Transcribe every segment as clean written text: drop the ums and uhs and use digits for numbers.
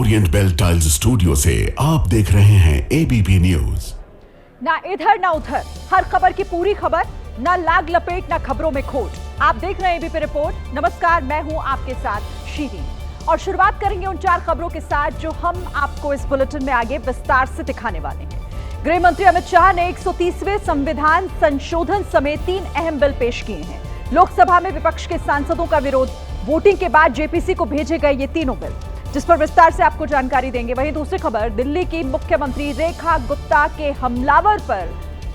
Orient bell tiles studio से आप देख रहे हैं एबीपी न्यूज। ना इधर ना उधर, हर खबर की पूरी खबर, ना लाग लपेट ना खबरों में खोट। आप देख रहे हैं एबीपी रिपोर्ट। नमस्कार, मैं हूं आपके साथ शीरी और शुरुआत करेंगे उन 4 खबरों के साथ जो हम आपको इस बुलेटिन में आगे विस्तार से दिखाने वाले हैं। गृह मंत्री अमित शाह ने 130वें संविधान संशोधन समेत 3 अहम बिल पेश किए हैं। लोकसभा में विपक्ष के सांसदों का विरोध, वोटिंग के बाद जेपीसी को भेजे गए ये तीनों बिल, जिस पर विस्तार से आपको जानकारी देंगे। वहीं दूसरी खबर, दिल्ली की मुख्यमंत्री रेखा गुप्ता के हमलावर पर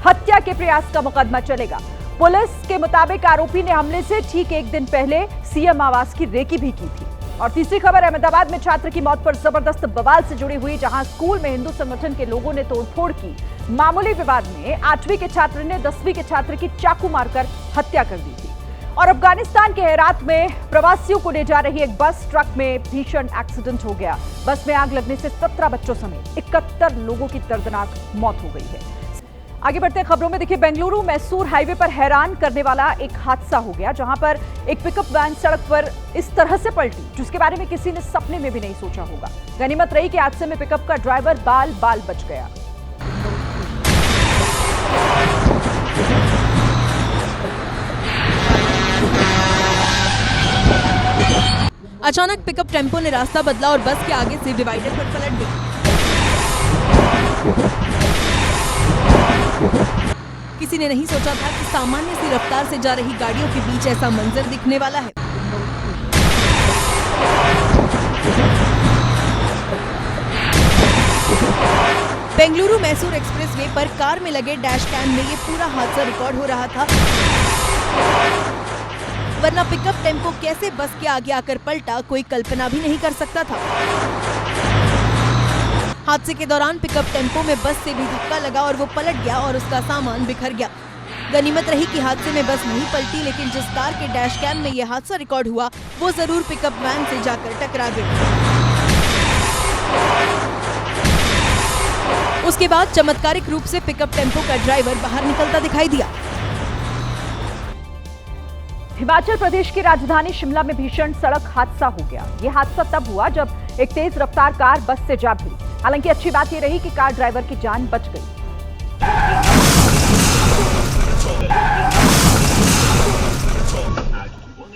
हत्या के प्रयास का मुकदमा चलेगा। पुलिस के मुताबिक आरोपी ने हमले से ठीक 1 दिन पहले सीएम आवास की रेकी भी की थी। और तीसरी खबर, अहमदाबाद में छात्र की मौत पर जबरदस्त बवाल से जुड़ी हुई, जहां स्कूल में हिंदू संगठन के लोगों ने तोड़फोड़ की। मामूली विवाद में 8वीं के छात्र ने 10वीं के छात्र की चाकू मारकर हत्या कर दी थी। और अफगानिस्तान के हेरात में प्रवासियों को ले जा रही एक बस ट्रक में भीषण एक्सीडेंट हो गया। बस में आग लगने से 17 बच्चों समेत 71 लोगों की दर्दनाक मौत हो गई है। आगे बढ़ते हैं खबरों में। देखिए, बेंगलुरु मैसूर हाईवे पर हैरान करने वाला एक हादसा हो गया, जहां पर एक पिकअप वैन सड़क पर इस तरह से पलटी जिसके बारे में किसी ने सपने में भी नहीं सोचा होगा। गनीमत रही कि हादसे में पिकअप का ड्राइवर बाल बाल बच गया। अचानक पिकअप टेम्पो ने रास्ता बदला और बस के आगे से डिवाइडर पर पलट गई। किसी ने नहीं सोचा था कि सामान्य सी रफ्तार से जा रही गाड़ियों के बीच ऐसा मंजर दिखने वाला है। बेंगलुरु मैसूर एक्सप्रेसवे पर कार में लगे डैश कैम में ये पूरा हादसा रिकॉर्ड हो रहा था, वरना पिकअप टेम्पो कैसे बस के आगे आकर पलटा कोई कल्पना भी नहीं कर सकता था। हादसे के दौरान पिकअप टेम्पो में बस से भी धक्का लगा और वो पलट गया और उसका सामान बिखर गया। गनीमत रही कि हादसे में बस नहीं पलटी, लेकिन जिस कार के डैश कैम में ये हादसा रिकॉर्ड हुआ वो जरूर पिकअप वैन से जाकर टकरा गई। उसके बाद चमत्कारिक रूप से पिकअप टेम्पो का ड्राइवर बाहर निकलता दिखाई दिया। हिमाचल प्रदेश की राजधानी शिमला में भीषण सड़क हादसा हो गया। यह हादसा तब हुआ जब एक तेज रफ्तार कार बस से जा भिड़ी। हालांकि अच्छी बात यह रही कि कार ड्राइवर की जान बच गई।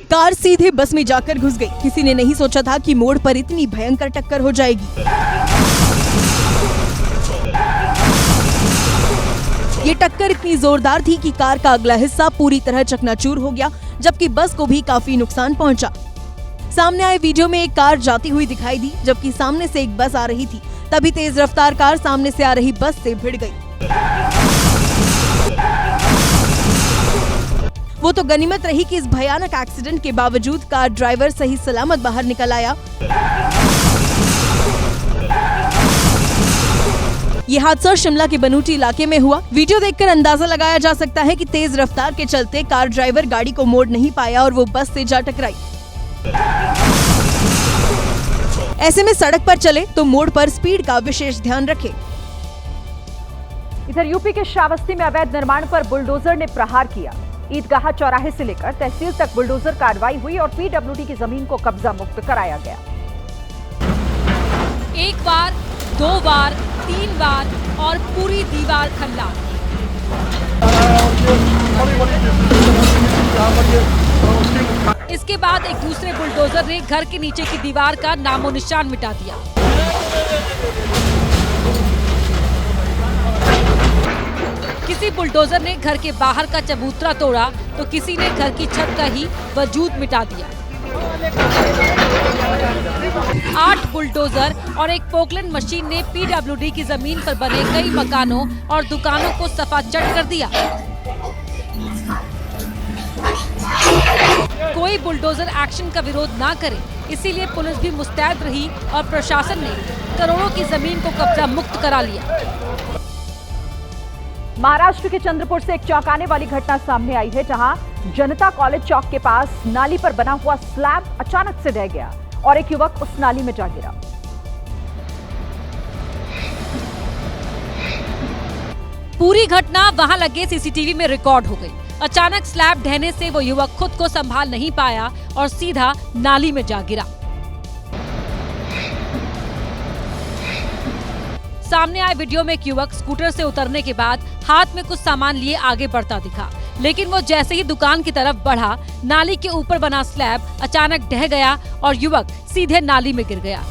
कार सीधे बस में जाकर घुस गई। किसी ने नहीं सोचा था कि मोड़ पर इतनी भयंकर टक्कर हो जाएगी। ये टक्कर इतनी जोरदार थी कि कार का अगला हिस्सा पूरी तरह चकनाचूर हो गया, जबकि बस को भी काफी नुकसान पहुंचा। सामने आए वीडियो में एक कार जाती हुई दिखाई दी, जबकि सामने से एक बस आ रही थी। तभी तेज रफ्तार कार सामने से आ रही बस से भिड़ गई। वो तो गनीमत रही कि इस भयानक एक्सीडेंट के बावजूद कार ड्राइवर सही सलामत बाहर निकल आया। ये हादसा शिमला के बनूटी इलाके में हुआ। वीडियो देखकर अंदाजा लगाया जा सकता है कि तेज रफ्तार के चलते कार ड्राइवर गाड़ी को मोड़ नहीं पाया और वो बस से जा टकराई। ऐसे में सड़क पर चले तो मोड़ पर स्पीड का विशेष ध्यान रखें। इधर यूपी के श्रावस्ती में अवैध निर्माण पर बुलडोजर ने प्रहार किया। ईदगाह चौराहे से लेकर तहसील तक बुलडोजर कार्रवाई हुई और पीडब्ल्यूडी की जमीन को कब्जा मुक्त कराया गया। 1 बार, 2 बार, 3 बार और पूरी दीवार खल्ला। इसके बाद एक दूसरे बुलडोजर ने घर के नीचे की दीवार का नामो निशान मिटा दिया। किसी बुलडोजर ने घर के बाहर का चबूतरा तोड़ा तो किसी ने घर की छत का ही वजूद मिटा दिया। 8 बुलडोजर और एक पोकलैंड मशीन ने पीडब्ल्यूडी की जमीन पर बने कई मकानों और दुकानों को सफाचट कर दिया। कोई बुलडोजर एक्शन का विरोध ना करे, इसीलिए पुलिस भी मुस्तैद रही और प्रशासन ने करोड़ों की जमीन को कब्जा मुक्त करा लिया। महाराष्ट्र के चंद्रपुर से एक चौंकाने वाली घटना सामने आई है, जहां जनता कॉलेज चौक के पास नाली पर बना हुआ स्लैब अचानक से ढह गया और एक युवक उस नाली में जा गिरा। पूरी घटना वहां लगे सीसीटीवी में रिकॉर्ड हो गई। अचानक स्लैब ढहने से वो युवक खुद को संभाल नहीं पाया और सीधा नाली में जा गिरा। सामने आए वीडियो में एक युवक स्कूटर से उतरने के बाद हाथ में कुछ सामान लिए आगे बढ़ता दिखा, लेकिन वो जैसे ही दुकान की तरफ बढ़ा, नाली के ऊपर बना स्लैब अचानक ढह गया और युवक सीधे नाली में गिर गया।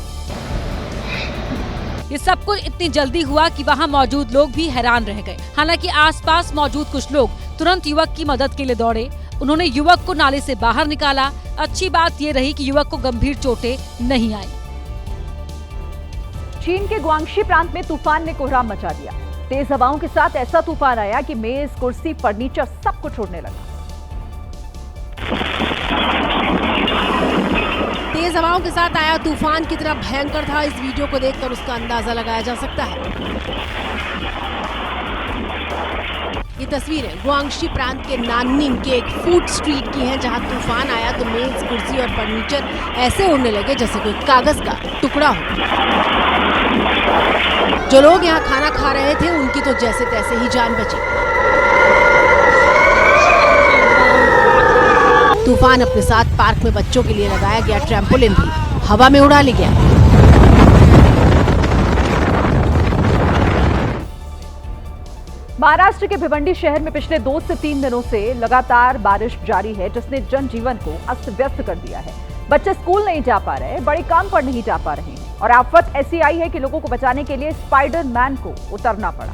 ये सब कुछ इतनी जल्दी हुआ कि वहाँ मौजूद लोग भी हैरान रह गए। हालांकि आसपास मौजूद कुछ लोग तुरंत युवक की मदद के लिए दौड़े। उन्होंने युवक को नाले से बाहर निकाला। अच्छी बात ये रही कि युवक को गंभीर चोटें नहीं आई। चीन के गुआंगशी प्रांत में तूफान ने कोहराम मचा दिया। तेज हवाओं के साथ ऐसा तूफान आया कि मेज, कुर्सी, फर्नीचर सब कुछ उड़ने लगा। तेज हवाओं के साथ आया तूफान कितना भयंकर था, इस वीडियो को देखकर उसका अंदाजा लगाया जा सकता है। ये तस्वीरें गुआंगशी प्रांत के नाननिंग के एक फूड स्ट्रीट की हैं, जहां तूफान आया तो मेज, कुर्सी और फर्नीचर ऐसे उड़ने लगे जैसे कोई कागज का टुकड़ा हो। जो लोग यहाँ खाना खा रहे थे उनकी तो जैसे तैसे ही जान बची। तूफान अपने साथ पार्क में बच्चों के लिए लगाया गया ट्रैम्पोलिन भी हवा में उड़ा ले गया। महाराष्ट्र के भिवंडी शहर में पिछले 2 से 3 दिनों से लगातार बारिश जारी है, जिसने जनजीवन को अस्त व्यस्त कर दिया है। बच्चे स्कूल नहीं जा पा रहे, बड़े काम पर नहीं जा पा रहे हैं और आफत ऐसी आई है कि लोगों को बचाने के लिए स्पाइडरमैन को उतरना पड़ा।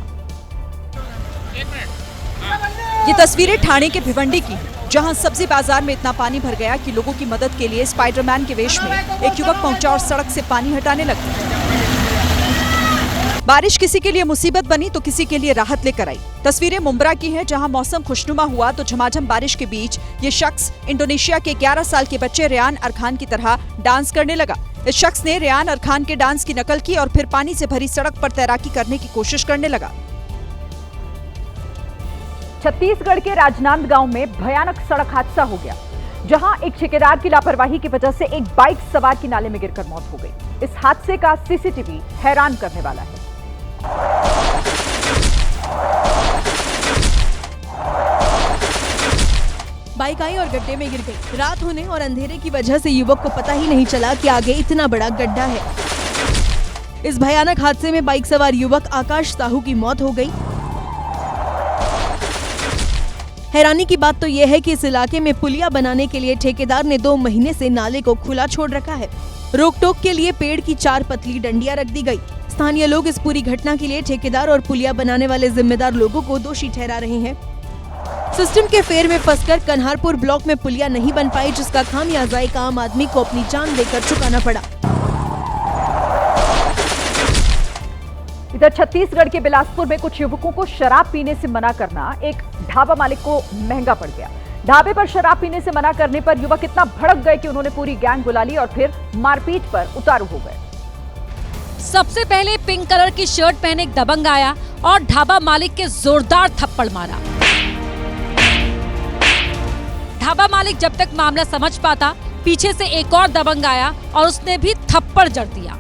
ये तस्वीरें ठाणे के भिवंडी की, जहां सब्जी बाजार में इतना पानी भर गया कि लोगों की मदद के लिए स्पाइडरमैन के वेश में एक युवक पहुंचा और सड़क से पानी हटाने लगा। बारिश किसी के लिए मुसीबत बनी तो किसी के लिए राहत लेकर आई। तस्वीरें मुंब्रा की हैं, जहां मौसम खुशनुमा हुआ तो झमाझम बारिश के बीच ये शख्स इंडोनेशिया के 11 साल के बच्चे रेयान अरखान की तरह डांस करने लगा। इस शख्स ने रेयान अरखान के डांस की नकल की और फिर पानी से भरी सड़क पर तैराकी करने की कोशिश करने लगा। छत्तीसगढ़ के राजनांदगांव में भयानक सड़क हादसा हो गया, जहां एक ठेकेदार की लापरवाही की वजह से एक बाइक सवार की नाले में गिरकर मौत हो गई। इस हादसे का सीसीटीवी हैरान करने वाला है। बाइक आई और गड्ढे में गिर गई। रात होने और अंधेरे की वजह से युवक को पता ही नहीं चला कि आगे इतना बड़ा गड्ढा है। इस भयानक हादसे में बाइक सवार युवक आकाश साहू की मौत हो गई। हैरानी की बात तो यह है कि इस इलाके में पुलिया बनाने के लिए ठेकेदार ने 2 महीने से नाले को खुला छोड़ रखा है। रोक टोक के लिए पेड़ की 4 पतली डंडियां रख दी गई। स्थानीय लोग इस पूरी घटना के लिए ठेकेदार और पुलिया बनाने वाले जिम्मेदार लोगों को दोषी ठहरा रहे हैं। सिस्टम के फेर में फंसकर कन्हारपुर ब्लॉक में पुलिया नहीं बन पाई, जिसका खामियाजा एक आम आदमी को अपनी जान देकर चुकाना पड़ा। इधर छत्तीसगढ़ के बिलासपुर में कुछ युवकों को शराब पीने से मना करना एक ढाबा मालिक को महंगा पड़ गया। ढाबे पर शराब पीने से मना करने पर युवक इतना भड़क गए कि उन्होंने पूरी गैंग बुला ली और फिर मारपीट पर उतारू हो गए। सबसे पहले पिंक कलर की शर्ट पहने एक दबंग आया और ढाबा मालिक के जोरदार थप्पड़ मारा। ढाबा मालिक जब तक मामला समझ पाता, पीछे से एक और दबंग आया और उसने भी थप्पड़ जड़ दिया।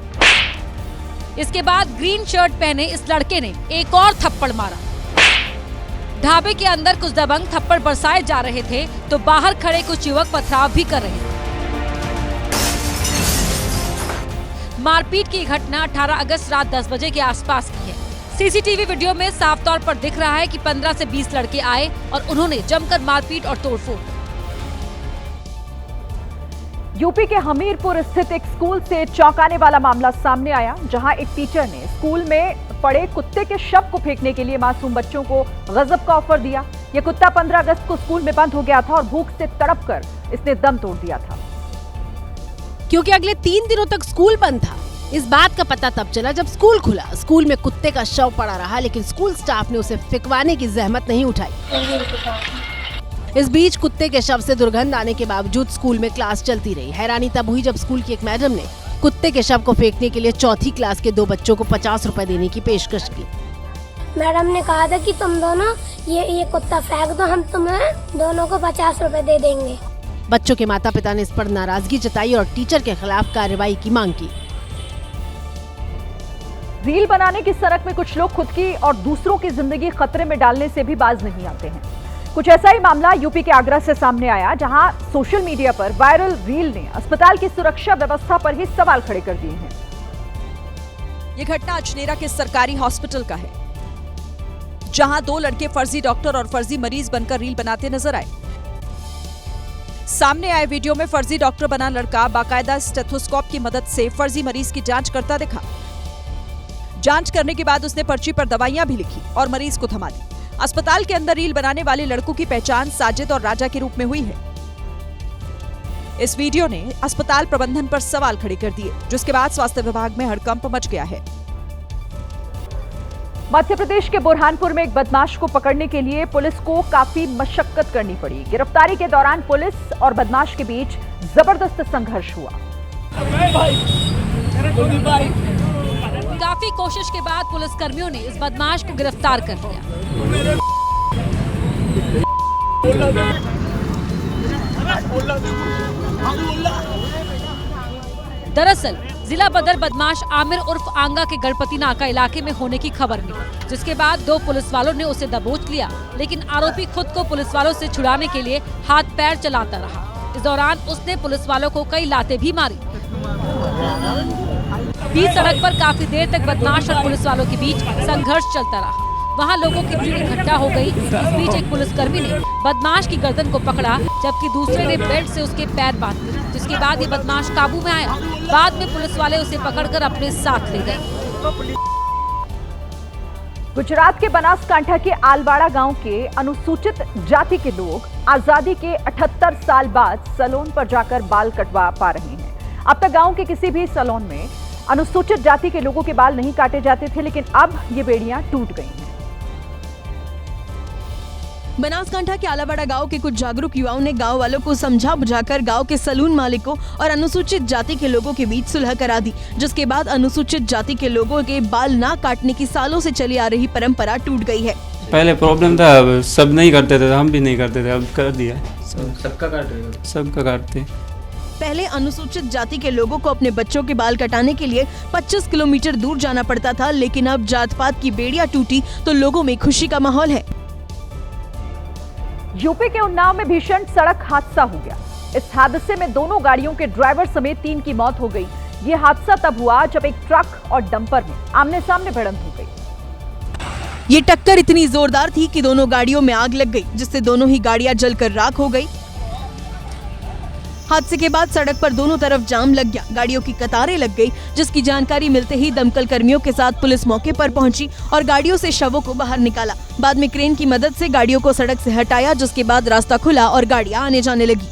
इसके बाद ग्रीन शर्ट पहने इस लड़के ने एक और थप्पड़ मारा। ढाबे के अंदर कुछ दबंग थप्पड़ बरसाए जा रहे थे तो बाहर खड़े कुछ युवक पथराव भी कर रहे थे। मारपीट की घटना 18 अगस्त रात 10 बजे के आसपास की है। सीसीटीवी वीडियो में साफ तौर पर दिख रहा है कि 15 से 20 लड़के आए और उन्होंने जमकर मारपीट और तोड़फोड़। यूपी के हमीरपुर स्थित एक स्कूल से चौंकाने वाला मामला सामने आया, जहां एक टीचर ने स्कूल में पड़े कुत्ते के शव को फेंकने के लिए मासूम बच्चों को गजब का ऑफर दिया। यह कुत्ता 15 अगस्त को स्कूल में बंद हो गया था और भूख से तड़पकर इसने दम तोड़ दिया था। क्योंकि अगले 3 दिनों तक स्कूल बंद था। इस बात का पता तब चला जब स्कूल खुला। स्कूल में कुत्ते का शव पड़ा रहा, लेकिन स्कूल स्टाफ ने उसे फेंकवाने की जहमत नहीं उठाई। इस बीच कुत्ते के शव से दुर्गंध आने के बावजूद स्कूल में क्लास चलती रही। हैरानी तब हुई जब स्कूल की एक मैडम ने कुत्ते के शव को फेंकने के लिए चौथी क्लास के 2 बच्चों को 50 रुपए देने की पेशकश की। मैडम ने कहा था कि तुम दोनों ये कुत्ता फेंक दो, हम तुम्हें दोनों को 50 रुपए दे देंगे। बच्चों के माता पिता ने इस पर नाराजगी जताई और टीचर के खिलाफ कार्रवाई की मांग की। रील बनाने की सनक में कुछ लोग खुद की और दूसरों की जिंदगी खतरे में डालने से भी बाज नहीं आते हैं। कुछ ऐसा ही मामला यूपी के आगरा से सामने आया, जहां सोशल मीडिया पर वायरल रील ने अस्पताल की सुरक्षा व्यवस्था पर ही सवाल खड़े कर दिए हैं। ये घटना अजनेरा के सरकारी हॉस्पिटल का है, जहां 2 लड़के फर्जी डॉक्टर और फर्जी मरीज बनकर रील बनाते नजर आए। सामने आए वीडियो में फर्जी डॉक्टर बना लड़का बाकायदा स्टेथोस्कोप की मदद से फर्जी मरीज की जांच करता दिखा। जांच करने के बाद उसने पर्ची पर दवाइयां भी लिखी और मरीज को थमा दी। अस्पताल के अंदर रील बनाने वाले लड़कों की पहचान साजिद और राजा के रूप में हुई है। इस वीडियो ने अस्पताल प्रबंधन पर सवाल खड़े कर दिए, जिसके बाद स्वास्थ्य विभाग में हड़कंप मच गया है। मध्य प्रदेश के बुरहानपुर में एक बदमाश को पकड़ने के लिए पुलिस को काफी मशक्कत करनी पड़ी। गिरफ्तारी के दौरान पुलिस और बदमाश के बीच जबरदस्त संघर्ष हुआ। काफी कोशिश के बाद पुलिसकर्मियों ने इस बदमाश को गिरफ्तार कर लिया। दरअसल जिला बदर बदमाश आमिर उर्फ आंगा के गणपति नाका इलाके में होने की खबर मिली, जिसके बाद 2 पुलिस वालों ने उसे दबोच लिया, लेकिन आरोपी खुद को पुलिस वालों से छुड़ाने के लिए हाथ पैर चलाता रहा। इस दौरान उसने पुलिस वालों को कई लातें भी मारी। बीच सड़क पर काफी देर तक बदमाश और पुलिस वालों के बीच संघर्ष चलता रहा। वहां लोगों की भीड़ इकट्ठा हो गई। इस बीच एक पुलिसकर्मी ने बदमाश की गर्दन को पकड़ा, जबकि दूसरे ने बेल्ट से उसके पैर बांध दिए, जिसके बाद ये बदमाश काबू में आया। बाद में पुलिस वाले उसे पकड़कर अपने साथ ले गए। गुजरात के बनासकांठा के आलवाड़ा गांव के अनुसूचित जाति के लोग आजादी के 78 साल बाद सैलून पर जाकर बाल कटवा पा रहे हैं। अब तक गांव के किसी भी सैलून में अनुसूचित जाति के लोगों के बाल नहीं काटे जाते थे, लेकिन अब ये बेड़ियां टूट गई हैं। बनासकांठा के आलावाड़ा गांव के कुछ जागरूक युवाओं ने गांव वालों को समझा बुझाकर गांव के सैलून मालिकों और अनुसूचित जाति के लोगों के बीच सुलह करा दी, जिसके बाद अनुसूचित जाति के लोगों के बाल ना काटने की सालों से चली आ रही परंपरा टूट गई है। पहले प्रॉब्लम था, सब नहीं करते थे, हम भी नहीं करते थे, अब कर दिया। सबका काट रहे हो? सबका काटते। पहले अनुसूचित जाति के लोगों को अपने बच्चों के बाल कटाने के लिए 25 किलोमीटर दूर जाना पड़ता था, लेकिन अब जात पात की बेड़ियां टूटी तो लोगों में खुशी का माहौल है। यूपी के उन्नाव में भीषण सड़क हादसा हो गया। इस हादसे में दोनों गाड़ियों के ड्राइवर समेत 3 की मौत हो गई। ये हादसा तब हुआ जब एक ट्रक और डंपर में आमने सामने भिड़ंत हो गई। ये टक्कर इतनी जोरदार थी कि दोनों गाड़ियों में आग लग गई, जिससे दोनों ही गाड़ियां जलकर राख हो गई। हादसे के बाद सड़क पर दोनों तरफ जाम लग गया, गाड़ियों की कतारें लग गई, जिसकी जानकारी मिलते ही दमकल कर्मियों के साथ पुलिस मौके पर पहुंची और गाड़ियों से शवों को बाहर निकाला। बाद में क्रेन की मदद से गाड़ियों को सड़क से हटाया, जिसके बाद रास्ता खुला और गाड़ियां आने जाने लगी।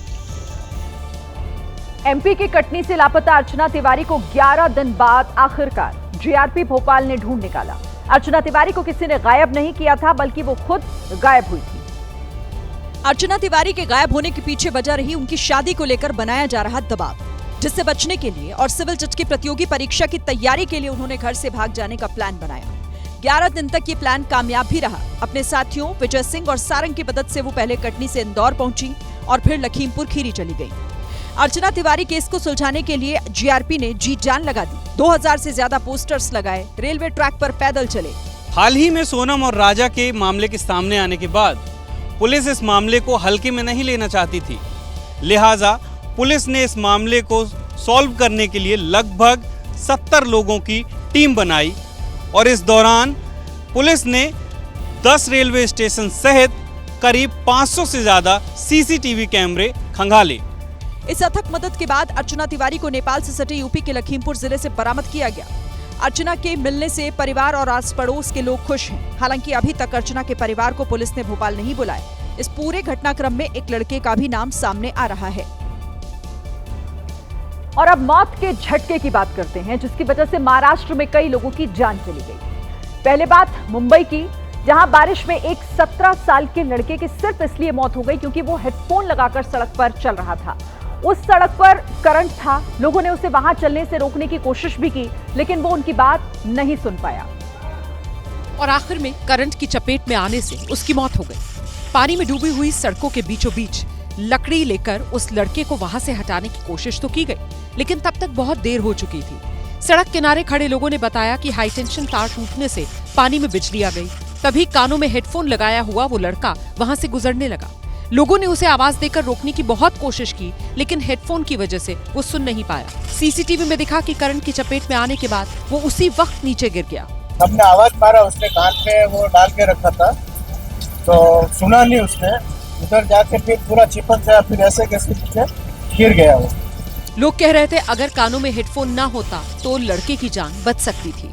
एमपी के कटनी से लापता अर्चना तिवारी को 11 दिन बाद आखिरकार जीआरपी भोपाल ने ढूंढ निकाला। अर्चना तिवारी को किसी ने गायब नहीं किया था, बल्कि वो खुद गायब हुई थी। अर्चना तिवारी के गायब होने के पीछे वजह रही उनकी शादी को लेकर बनाया जा रहा दबाव, जिससे बचने के लिए और सिविल जज की प्रतियोगी परीक्षा की तैयारी के लिए उन्होंने घर से भाग जाने का प्लान बनाया। 11 दिन तक ये प्लान कामयाब भी रहा। अपने साथियों विजय सिंह और सारंग की मदद से वो पहले कटनी से इंदौर पहुंची और फिर लखीमपुर खीरी चली गई। अर्चना तिवारी केस को सुलझाने के लिए जीआरपी ने जी जान लगा दी। 2000 से ज्यादा पोस्टर्स लगाए, रेलवे ट्रैक पर पैदल चले। हाल ही में सोनम और राजा के मामले के सामने आने के बाद पुलिस इस मामले को हल्के में नहीं लेना चाहती थी, लिहाजा पुलिस ने इस मामले को सॉल्व करने के लिए लगभग 70 लोगों की टीम बनाई और इस दौरान पुलिस ने 10 रेलवे स्टेशन सहित करीब 500 से ज्यादा सीसीटीवी कैमरे खंगाले। इस अथक मदद के बाद अर्चना तिवारी को नेपाल से सटे यूपी के लखीमपुर जिले से बरामद किया गया। अर्चना के मिलने से परिवार और आस पड़ोस के लोग खुश हैं। हालांकि अभी तक अर्चना के परिवार को पुलिस ने भोपाल नहीं बुलाया। इस पूरे घटनाक्रम में एक लड़के का भी नाम सामने आ रहा है। और अब मौत के झटके की बात करते हैं, जिसकी वजह से महाराष्ट्र में कई लोगों की जान चली गई। पहले बात मुंबई की, जहां बारिश में एक 17 साल के लड़के की सिर्फ इसलिए मौत हो गई क्योंकि वो हेडफोन लगाकर सड़क पर चल रहा था। उस सड़क पर करंट था, लोगों ने उसे वहां चलने से रोकने की कोशिश भी की, लेकिन वो उनकी बात नहीं सुन पाया और आखिर में करंट की चपेट में आने से उसकी मौत हो गई। पानी में डूबी हुई सड़कों के बीचों बीच लकड़ी लेकर उस लड़के को वहां से हटाने की कोशिश तो की गई, लेकिन तब तक बहुत देर हो चुकी थी। सड़क किनारे खड़े लोगों ने बताया कि हाई टेंशन तार टूटने से पानी में बिजली आ गई। तभी कानों में हेडफोन लगाया हुआ वो लड़का वहां से गुजरने लगा। लोगों ने उसे आवाज देकर रोकने की बहुत कोशिश की, लेकिन हेडफोन की वजह से वो सुन नहीं पाया। सीसीटीवी में दिखा कि करंट की चपेट में आने के बाद वो उसी वक्त नीचे गिर गया। हमने आवाज मारा, उसने कान पे वो डाल के रखा था तो सुना नहीं उसने। उधर जाके फिर पूरा चिपक गया, फिर ऐसे कैसे गिर गया वो। लोग कह रहे थे अगर कानों में हेडफोन ना होता तो लड़के की जान बच सकती थी।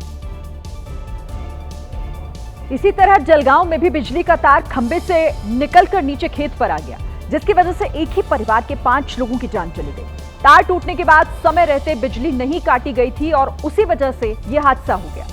इसी तरह जलगांव में भी बिजली का तार खंबे से निकलकर नीचे खेत पर आ गया, जिसकी वजह से एक ही परिवार के 5 लोगों की जान चली गई। तार टूटने के बाद समय रहते बिजली नहीं काटी गई थी और उसी वजह से यह हादसा हो गया।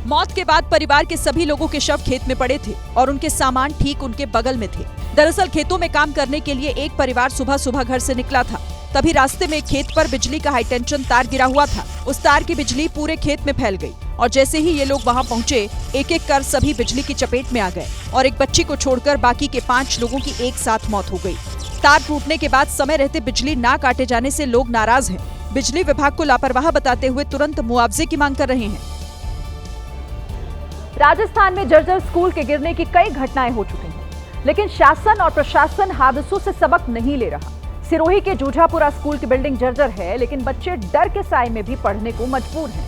मौत के बाद परिवार के सभी लोगों के शव खेत में पड़े थे और उनके सामान ठीक उनके बगल में थे। दरअसल खेतों में काम करने के लिए एक परिवार सुबह सुबह घर से निकला था। तभी रास्ते में खेत पर बिजली का हाईटेंशन तार गिरा हुआ था। उस तार की बिजली पूरे खेत में फैल गई और जैसे ही ये लोग वहां पहुंचे, एक एक कर सभी बिजली की चपेट में आ गए और एक बच्ची को छोड़कर बाकी के 5 लोगों की एक साथ मौत हो गई। तार टूटने के बाद समय रहते बिजली ना काटे जाने से लोग नाराज हैं। बिजली विभाग को लापरवाह बताते हुए तुरंत मुआवजे की मांग कर रहे हैं। राजस्थान में जर्जर स्कूल के गिरने की कई घटनाएं हो चुकी हैं, लेकिन शासन और प्रशासन हादसों से सबक नहीं ले रहा। सिरोही के जूझापुरा स्कूल की बिल्डिंग जर्जर है, लेकिन बच्चे डर के साए में भी पढ़ने को मजबूर हैं।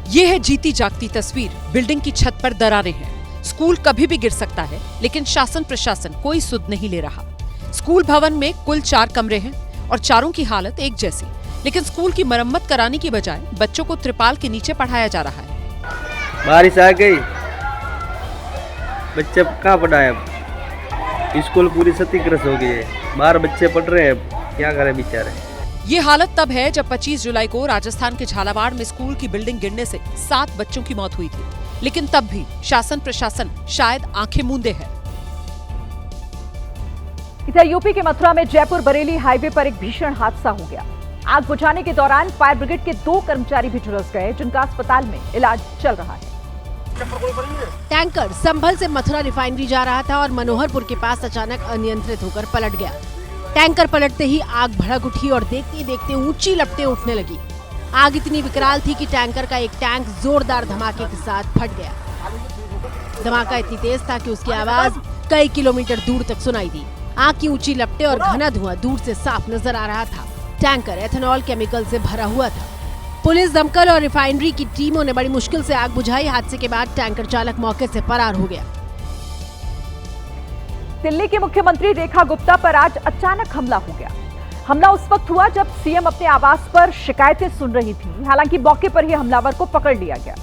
ये है जीती जागती तस्वीर। बिल्डिंग की छत पर दरारें हैं। स्कूल कभी भी गिर सकता है, लेकिन शासन प्रशासन कोई सुध नहीं ले रहा। स्कूल भवन में कुल 4 कमरे हैं और चारों की हालत एक जैसी, लेकिन स्कूल की मरम्मत कराने की बजाय बच्चों को त्रिपाल के नीचे पढ़ाया जा रहा है। बारिश आ गई, बच्चे कहाँ पढ़ाए? अब स्कूल पूरी क्षतिग्रस्त हो गई है, बाहर बच्चे पढ़ रहे हैं, क्या करें बेचारे। ये हालत तब है जब 25 जुलाई को राजस्थान के झालावाड़ में स्कूल की बिल्डिंग गिरने से 7 बच्चों की मौत हुई थी, लेकिन तब भी शासन प्रशासन शायद आंखें मूंदे है। इधर यूपी के मथुरा में जयपुर बरेली हाईवे पर एक भीषण हादसा हो गया। आग बुझाने के दौरान फायर ब्रिगेड के 2 कर्मचारी भी झुलस गए, जिनका अस्पताल में इलाज चल रहा है। टैंकर संभल से मथुरा रिफाइनरी जा रहा था और मनोहरपुर के पास अचानक अनियंत्रित होकर पलट गया। टैंकर पलटते ही आग भड़क उठी और देखते देखते ऊंची लपटें उठने लगी। आग इतनी विकराल थी कि टैंकर का एक टैंक जोरदार धमाके के साथ फट गया। धमाका इतनी तेज था कि उसकी आवाज कई किलोमीटर दूर तक सुनाई दी। आग की ऊंची लपटें और घना धुआं दूर से साफ नजर आ रहा था। टैंकर एथेनॉल केमिकल से भरा हुआ था। पुलिस, दमकल और रिफाइनरी की टीमों ने बड़ी मुश्किल से आग बुझाई। हादसे के बाद टैंकर चालक मौके से फरार हो गया। दिल्ली की मुख्यमंत्री रेखा गुप्ता पर आज अचानक हमला हो गया। हमला उस वक्त हुआ जब सीएम अपने आवास पर शिकायतें सुन रही थी। हालांकि मौके पर ही हमलावर को पकड़ लिया गया।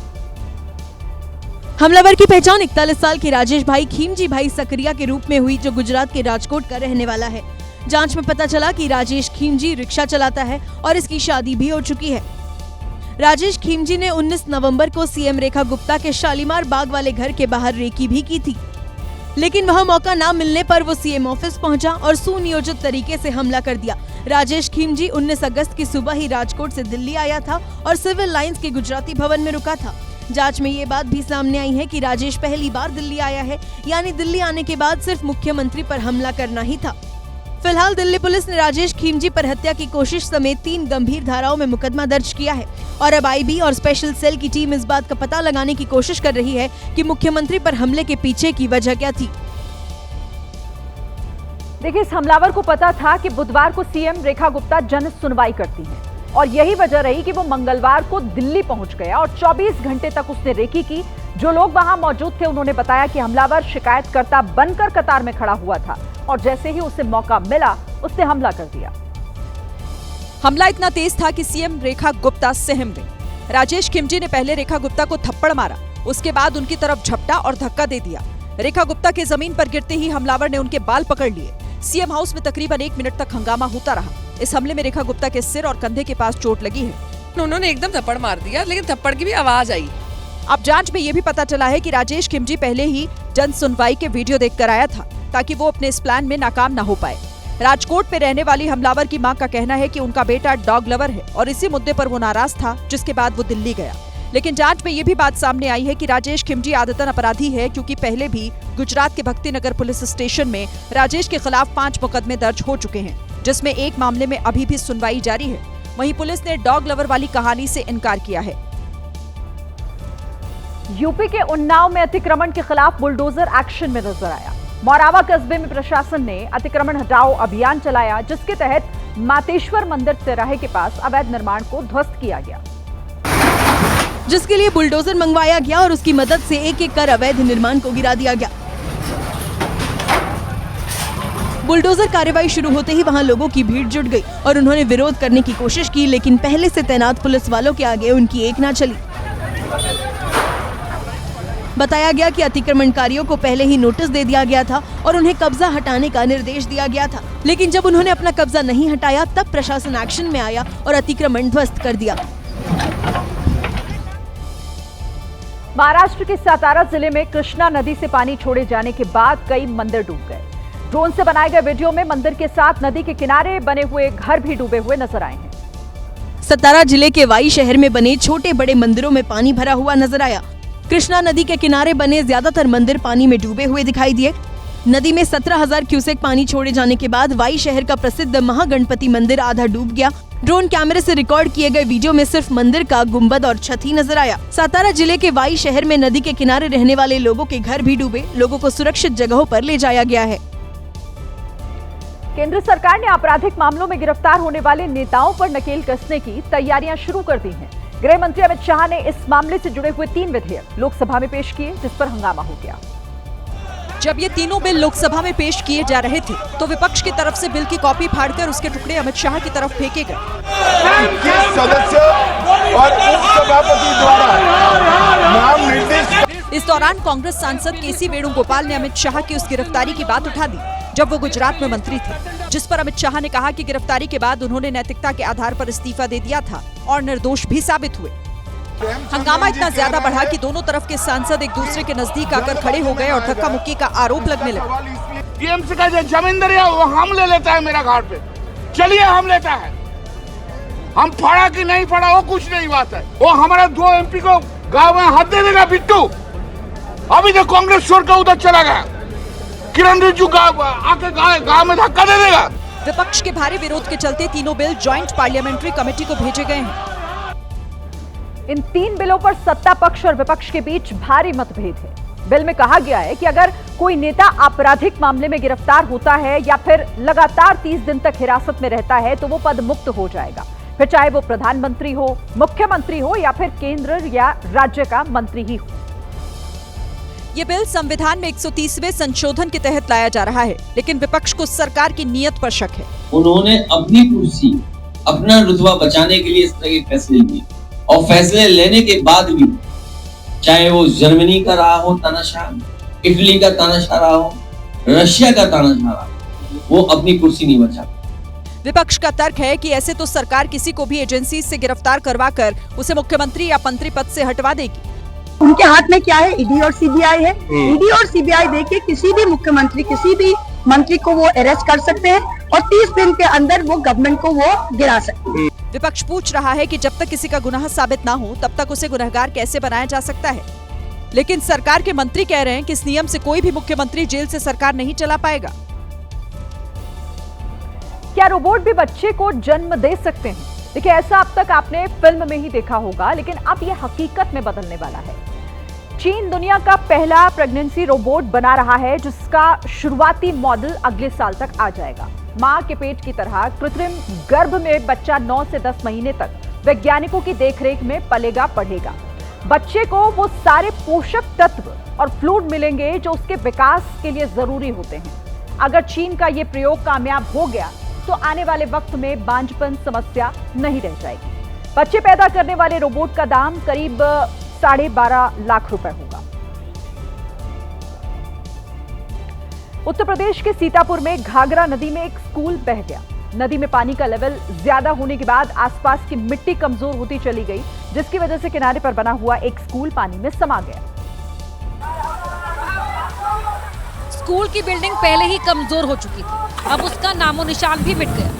हमलावर की पहचान 41 साल के राजेश भाई खीमजी भाई सकरिया के रूप में हुई, जो गुजरात के राजकोट का रहने वाला है। जांच में पता चला कि राजेश खीमजी रिक्शा चलाता है और इसकी शादी भी हो चुकी है। राजेश खीमजी ने 19 नवंबर को सीएम रेखा गुप्ता के शालीमार बाग वाले घर के बाहर रेकी भी की थी, लेकिन वहां मौका ना मिलने पर वो सीएम ऑफिस पहुंचा और सुनियोजित तरीके से हमला कर दिया। राजेश खीमजी 19 अगस्त की सुबह ही राजकोट से दिल्ली आया था और सिविल लाइंस के गुजराती भवन में रुका था। जांच में ये बात भी सामने आई है कि राजेश पहली बार दिल्ली आया है, यानी दिल्ली आने के बाद सिर्फ मुख्यमंत्री पर हमला करना ही था। फिलहाल दिल्ली पुलिस ने राजेश खीमजी पर हत्या की कोशिश समेत 3 गंभीर धाराओं में मुकदमा दर्ज किया है और अब आईबी और स्पेशल सेल की टीम इस बात का पता लगाने की कोशिश कर रही है कि मुख्यमंत्री पर हमले के पीछे की वजह क्या थी। देखिए, इस हमलावर को पता था कि बुधवार को सीएम रेखा गुप्ता जन सुनवाई करती हैं और यही वजह रही कि वो मंगलवार को दिल्ली पहुंच गया और 24 घंटे तक उसने रेकी की। जो लोग वहां मौजूद थे उन्होंने बताया कि हमलावर शिकायतकर्ता बनकर कतार में खड़ा हुआ था और जैसे ही उसे मौका मिला उसने हमला कर दिया। हमला इतना तेज था कि सीएम रेखा गुप्ता सहम गई। राजेश खीमजी ने पहले रेखा गुप्ता को थप्पड़ मारा, उसके बाद उनकी तरफ झपटा और धक्का दे दिया। रेखा गुप्ता के जमीन पर गिरते ही हमलावर ने उनके बाल पकड़ लिए। सीएम हाउस में तकरीबन 1 मिनट तक हंगामा होता रहा। इस हमले में रेखा गुप्ता के सिर और कंधे के पास चोट लगी है। उन्होंने एकदम थप्पड़ मार दिया, लेकिन थप्पड़ की भी आवाज आई। अब जांच में ये भी पता चला है कि राजेश खीमजी पहले ही जन सुनवाई के वीडियो देखकर आया था ताकि वो अपने इस प्लान में नाकाम ना हो पाए। राजकोट में रहने वाली हमलावर की मां का कहना है कि उनका बेटा डॉग लवर है और इसी मुद्दे पर वो नाराज था, जिसके बाद वो दिल्ली गया। लेकिन जांच में ये भी बात सामने आई है कि राजेश खीमजी आदतन अपराधी है, क्योंकि पहले भी गुजरात के भक्तिनगर पुलिस स्टेशन में राजेश के खिलाफ 5 मुकदमे दर्ज हो चुके हैं, जिसमें एक मामले में अभी भी सुनवाई जारी है। वहीं पुलिस ने डॉग लवर वाली कहानी से इनकार किया है। यूपी के उन्नाव में अतिक्रमण के खिलाफ बुलडोजर एक्शन में नजर आया। मोरावा कस्बे में प्रशासन ने अतिक्रमण हटाओ अभियान चलाया, जिसके तहत मातेश्वर मंदिर तिराहे के पास अवैध निर्माण को ध्वस्त किया गया, जिसके लिए बुलडोजर मंगवाया गया और उसकी मदद से एक-एक कर अवैध निर्माण को गिरा दिया गया। बुलडोजर कार्रवाई शुरू होते ही वहां लोगों की भीड़ जुट गई और उन्होंने विरोध करने की कोशिश की, लेकिन पहले से तैनात पुलिस वालों के आगे उनकी एक ना चली। बताया गया कि अतिक्रमणकारियों को पहले ही नोटिस दे दिया गया था और उन्हें कब्जा हटाने का निर्देश दिया गया था, लेकिन जब उन्होंने अपना कब्जा नहीं हटाया तब प्रशासन एक्शन में आया और अतिक्रमण ध्वस्त कर दिया। महाराष्ट्र के सातारा जिले में कृष्णा नदी से पानी छोड़े जाने के बाद कई मंदिर डूब गए। ड्रोन से बनाए गए वीडियो में मंदिर के साथ नदी के किनारे बने हुए घर भी डूबे हुए नजर आए हैं। सतारा जिले के वाई शहर में बने छोटे बड़े मंदिरों में पानी भरा हुआ नजर आया। कृष्णा नदी के किनारे बने ज्यादातर मंदिर पानी में डूबे हुए दिखाई दिए। नदी में 17,000 क्यूसेक पानी छोड़े जाने के बाद वाई शहर का प्रसिद्ध महागणपति मंदिर आधा डूब गया। ड्रोन कैमरे से रिकॉर्ड किए गए वीडियो में सिर्फ मंदिर का गुंबद और छत ही नजर आया। सातारा जिले के वाई शहर में नदी के किनारे रहने वाले लोगों के घर भी डूबे। लोगों को सुरक्षित जगहों पर ले जाया गया है। केंद्र सरकार ने आपराधिक मामलों में गिरफ्तार होने वाले नेताओं पर नकेल कसने की तैयारियां शुरू कर दी हैं। गृह मंत्री अमित शाह ने इस मामले से जुड़े हुए 3 विधेयक लोकसभा में पेश किए, जिस पर हंगामा हो गया। जब ये तीनों बिल लोकसभा में पेश किए जा रहे थे तो विपक्ष की तरफ से बिल की कॉपी फाड़कर उसके टुकड़े अमित शाह की तरफ फेंके गए। सदस्य और उपसभापति द्वारा नाम निर्देश। इस दौरान कांग्रेस सांसद केसी वेणुगोपाल ने अमित शाह की उस गिरफ्तारी की बात उठा दी जब वो गुजरात में मंत्री थे, जिस पर अमित शाह ने कहा कि गिरफ्तारी के बाद उन्होंने नैतिकता के आधार पर इस्तीफा दे दिया था और निर्दोष भी साबित हुए। हंगामा इतना ज्यादा बढ़ा कि दोनों तरफ के सांसद एक दूसरे के नजदीक आकर खड़े हो गए और धक्का मुक्की का आरोप लगने लगा। टीएमसी का जो जमींदार है वो हम ले लेता है मेरा घाट पे, चलिए हम लेता है, हम फड़ा कि नहीं फड़ा वो कुछ नहीं बात है। वो हमारा 2 एमपी को गाँव में हाथ दे देगा बिट्टू। अभी तो कांग्रेस छोड़ कर उधर चला गया, किरण रिजिजू आके गाँव में धक्का दे देगा। विपक्ष के भारी विरोध के चलते तीनों बिल ज्वाइंट पार्लियामेंट्री कमेटी को भेजे गए हैं। इन 3 बिलों पर सत्ता पक्ष और विपक्ष के बीच भारी मतभेद है। बिल में कहा गया है कि अगर कोई नेता आपराधिक मामले में गिरफ्तार होता है या फिर लगातार 30 दिन तक हिरासत में रहता है तो वो पद मुक्त हो जाएगा, फिर चाहे वो प्रधानमंत्री हो, मुख्यमंत्री हो या फिर केंद्र या राज्य का मंत्री ही हो। ये बिल संविधान में 130वें संशोधन के तहत लाया जा रहा है, लेकिन विपक्ष को सरकार की नीयत पर शक है। उन्होंने अपनी कुर्सी, अपना रुतबा बचाने के लिए इस तरह के फैसले लिए और फैसले लेने के बाद भी चाहे वो जर्मनी का रहा हो तानाशाह, इटली का तानाशाह रहा हो, रशिया का तानाशाह रहा हो, वो अपनी कुर्सी नहीं बचा। विपक्ष का तर्क है कि ऐसे तो सरकार किसी को भी एजेंसी से गिरफ्तार करवाकर उसे मुख्यमंत्री या मंत्री पद से हटवा देगी। उनके हाथ में क्या है? ईडी और सीबीआई है। ईडी और सीबीआई देके किसी भी मुख्यमंत्री, किसी भी मंत्री को वो अरेस्ट कर सकते हैं और 30 दिन के अंदर वो गवर्नमेंट को वो गिरा सकते हैं। विपक्ष पूछ रहा है कि जब तक किसी का गुनाह साबित ना हो तब तक उसे गुनहगार कैसे बनाया जा सकता है, लेकिन सरकार के मंत्री कह रहे हैं कि इस नियम से कोई भी मुख्यमंत्री जेल से सरकार नहीं चला पाएगा। क्या रोबोट भी बच्चे को जन्म दे सकते हैं? देखिए, ऐसा अब तक आपने फिल्म में ही देखा होगा, लेकिन अब यह हकीकत में बदलने वाला है। चीन दुनिया का पहला प्रेगनेंसी रोबोट बना रहा है, जिसका शुरुआती मॉडल अगले साल तक आ जाएगा। मां के पेट की तरह कृत्रिम गर्भ में बच्चा 9 से 10 महीने तक वैज्ञानिकों की देखरेख में पलेगा बढ़ेगा। बच्चे को वो सारे पोषक तत्व और फ्लूइड मिलेंगे जो उसके विकास के लिए जरूरी होते हैं। अगर चीन का ये प्रयोग कामयाब हो गया तो आने वाले वक्त में बांझपन समस्या नहीं रह जाएगी। बच्चे पैदा करने वाले रोबोट का दाम करीब 12.5 लाख रुपए होगा। उत्तर प्रदेश के सीतापुर में घाघरा नदी में एक स्कूल बह गया। नदी में पानी का लेवल ज्यादा होने के बाद आसपास की मिट्टी कमजोर होती चली गई, जिसकी वजह से किनारे पर बना हुआ एक स्कूल पानी में समा गया। स्कूल की बिल्डिंग पहले ही कमजोर हो चुकी थी, अब उसका नामो निशान भी मिट गया।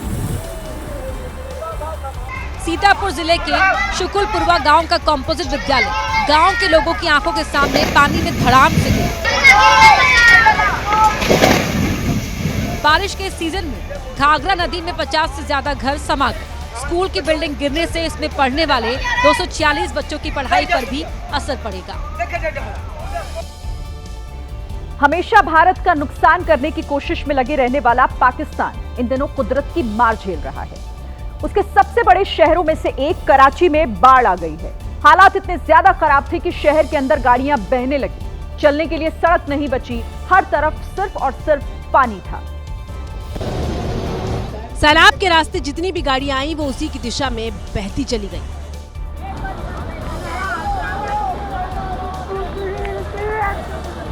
सीतापुर जिले के शुकुलपुरवा गांव का कॉम्पोजिट विद्यालय गांव के लोगों की आंखों के सामने पानी में धड़ाम से गिरा। बारिश के सीजन में घाघरा नदी में 50 से ज्यादा घर समा गए। स्कूल की बिल्डिंग गिरने से इसमें पढ़ने वाले 246 बच्चों की पढ़ाई पर भी असर पड़ेगा। हमेशा भारत का नुकसान करने की कोशिश में लगे रहने वाला पाकिस्तान इन दिनों कुदरत की मार झेल रहा है। उसके सबसे बड़े शहरों में से एक कराची में बाढ़ आ गई है। हालात इतने ज्यादा खराब थे कि शहर के अंदर गाड़ियां बहने लगी। चलने के लिए सड़क नहीं बची, हर तरफ सिर्फ और सिर्फ पानी था। सैलाब के रास्ते जितनी भी गाड़ियां आई वो उसी की दिशा में बहती चली गई।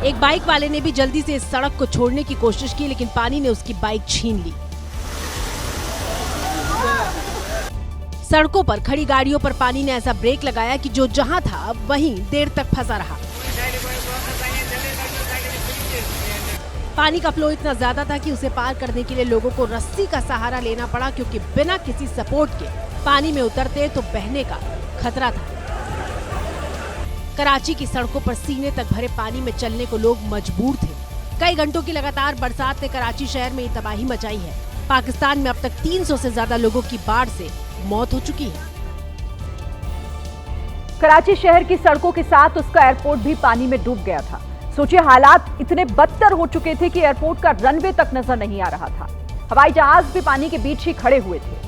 एक बाइक वाले ने भी जल्दी से इस सड़क को छोड़ने की कोशिश की, लेकिन पानी ने उसकी बाइक छीन ली। सड़कों पर खड़ी गाड़ियों पर पानी ने ऐसा ब्रेक लगाया कि जो जहां था वहीं देर तक फंसा रहा। पानी का फ्लो इतना ज्यादा था कि उसे पार करने के लिए लोगों को रस्सी का सहारा लेना पड़ा, क्योंकि बिना किसी सपोर्ट के पानी में उतरते तो बहने का खतरा था। कराची की सड़कों पर सीने तक भरे पानी में चलने को लोग मजबूर थे। कई घंटों की लगातार बरसात ने कराची शहर में तबाही मचाई है। पाकिस्तान में अब तक 300 से ज्यादा लोगों की बाढ़ से मौत हो चुकी है। कराची शहर की सड़कों के साथ उसका एयरपोर्ट भी पानी में डूब गया था। सोचिए, हालात इतने बदतर हो चुके थे कि एयरपोर्ट का रनवे तक नजर नहीं आ रहा था। हवाई जहाज भी पानी के बीच ही खड़े हुए थे।